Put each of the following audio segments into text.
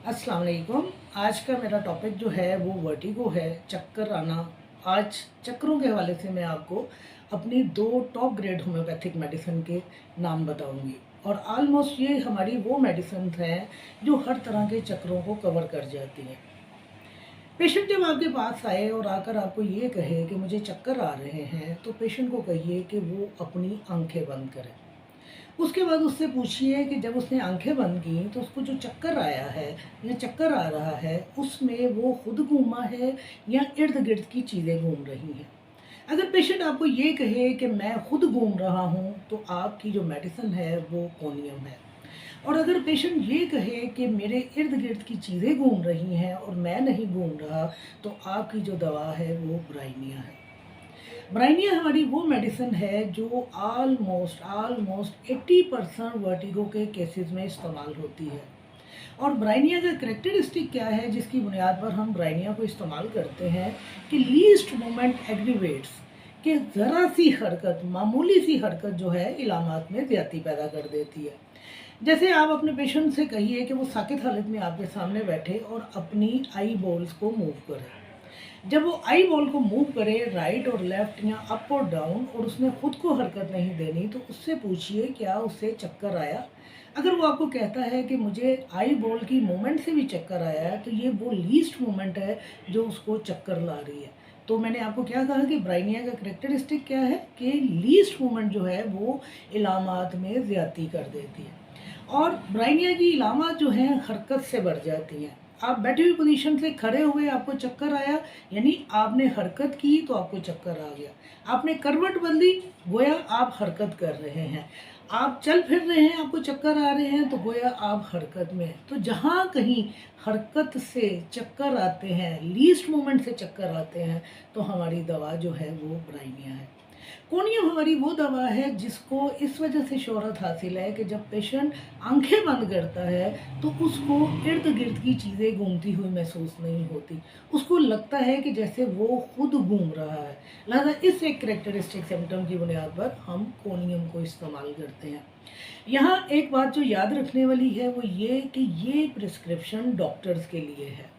अस्सलाम वालेकुम। आज का मेरा टॉपिक जो है वो वर्टिगो है, चक्कर आना। आज चक्करों के हवाले से मैं आपको अपनी 2 टॉप ग्रेड होम्योपैथिक मेडिसिन के नाम बताऊंगी और ऑलमोस्ट ये हमारी वो मेडिसिन हैं जो हर तरह के चक्करों को कवर कर जाती हैं। पेशेंट जब आपके पास आए और आकर आपको ये कहे कि मुझे चक्कर आ रहे हैं, तो पेशेंट को कहिए कि वो अपनी आंखें बंद करे। उसके बाद उससे पूछिए कि जब उसने आंखें बंद की तो उसको जो चक्कर आया है या चक्कर आ रहा है, उसमें वो खुद घूमा है या इर्द-गिर्द की चीज़ें घूम रही हैं। अगर पेशेंट आपको ये कहे कि मैं खुद घूम रहा हूँ, तो आपकी जो मेडिसिन है वो कोनियम है। और अगर पेशेंट ये कहे कि मेरे इर्द-गिर्द की चीज़ें घूम रही हैं और मैं नहीं घूम रहा, तो आपकी जो दवा है वो ब्राइनिया है। ब्राइनिया हमारी वो मेडिसिन है जो ऑलमोस्ट ऑलमोस्ट 80% वर्टिगो के केसेस में इस्तेमाल होती है। और ब्राइनिया का कैरेक्टरिस्टिक क्या है जिसकी बुनियाद पर हम ब्राइनिया को इस्तेमाल करते हैं कि लीस्ट मोमेंट एग्रीवेट्स, कि ज़रा सी हरकत, मामूली सी हरकत जो है इलामात में ज़्यादती पैदा कर देती है। जैसे आप अपने पेशेंट से कहिए कि वो साकित हालत में आपके सामने बैठे और अपनी आई बॉल्स को मूव करें। जब वो आई बॉल को मूव करे राइट और लेफ्ट या अप और डाउन और उसने खुद को हरकत नहीं देनी, तो उससे पूछिए क्या उससे चक्कर आया। अगर वो आपको कहता है कि मुझे आई बॉल की मूवमेंट से भी चक्कर आया है, तो ये वो लीस्ट मूवमेंट है जो उसको चक्कर ला रही है। तो मैंने आपको क्या कहा कि ब्राइनिया का करेक्टरिस्टिक क्या है कि लीस्ट मूवमेंट जो है वो इलामात में ज़्यादती कर देती है। और ब्राइनिया की इलामात जो हैं हरकत से बढ़ जाती हैं। आप बैठी हुई पोजीशन से खड़े हुए आपको चक्कर आया, यानी आपने हरकत की तो आपको चक्कर आ गया। आपने करवट बदली, गोया आप हरकत कर रहे हैं। आप चल फिर रहे हैं, आपको चक्कर आ रहे हैं, तो गोया आप हरकत में हैं। तो जहाँ कहीं हरकत से चक्कर आते हैं, लीस्ट मोमेंट से चक्कर आते हैं, तो हमारी दवा जो है वो ब्राइनिया है। कोनियम हमारी वो दवा है जिसको इस वजह से शोहरत हासिल है कि जब पेशेंट आंखें बंद करता है तो उसको इर्द गिर्द की चीज़ें घूमती हुई महसूस नहीं होती। उसको लगता है कि जैसे वो खुद घूम रहा है। लिहाजा इस एक करेक्टरिस्टिक सिम्टम की बुनियाद पर हम कोनियम को इस्तेमाल करते हैं। यहाँ एक बात जो याद रखने वाली है वो ये कि ये प्रिस्क्रिप्शन डॉक्टर्स के लिए है।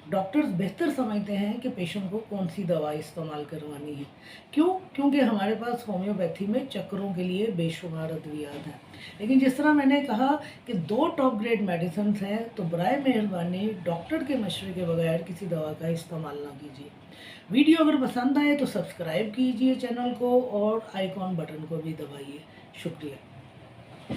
डॉक्टर्स बेहतर समझते हैं कि पेशेंट को कौन सी दवा इस्तेमाल करवानी है। क्यों? क्योंकि हमारे पास होम्योपैथी में चक्करों के लिए बेशुमार अद्वियात हैं। लेकिन जिस तरह मैंने कहा कि 2 टॉप ग्रेड मेडिसिन हैं, तो बराए मेहरबानी डॉक्टर के मशवरे के बगैर किसी दवा का इस्तेमाल ना कीजिए। वीडियो अगर पसंद आए तो सब्सक्राइब कीजिए चैनल को और आइकॉन बटन को भी दबाइए। शुक्रिया।